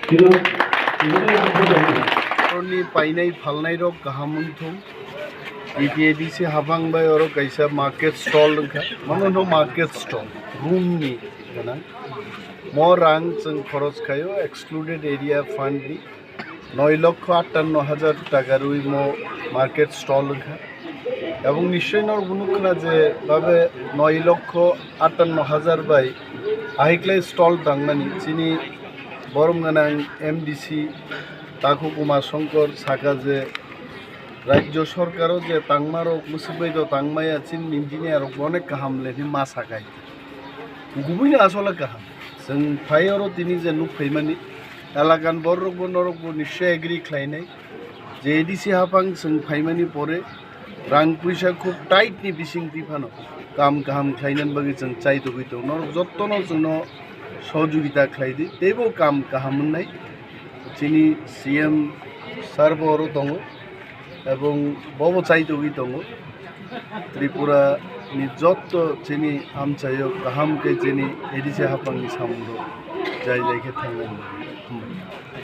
Ni painai phalnai rok gahamung thum Dy CEM habang bai oro kaisa market stall lengkha mano no market stall room ni gana mo rang jeng kharos khayo excluded area fund ni 9,58,000 টাকা রুই মো market stall লengkha এবং নিশ্চয় নর বুনুখনা যে ভাবে 9,58,000 by আহিকলাই stall দাংমানি চিনি বরম গানাং MDC তাকু Kumar Shankar সাকা যে রাজ্য সরকারও যে তাংমারক মুসিবাইদ তাংমায়া চিন ইঞ্জিনিয়ার অনেক কাহাম লেনি মা সাকাই গুবুইনো আসলে কাহাম जों फाइरो तिनी जे नुक फैमानि एलाकान बरक बनरक निश्चय एग्री खालायनाय जे Dy CEM हाफां जों फाइमानि परे रां पैसा खूब टाइट नि बिसिं दिफानो काम गाहाम खालायनान बागै जों चाइतो गैतो नरक जत्तनो जोंनो सहयोगिता खालायदि तेबो काम गाहाम मोननाय चिनि CM सारबरो दङ এবং বব চাইতো গই দङ त्रिपुरा नि जत्तो चिनि हामचायो गाहाम के चिनि Dy CEM हाफांनि सामुंदो जाय जायखे थांनांगौ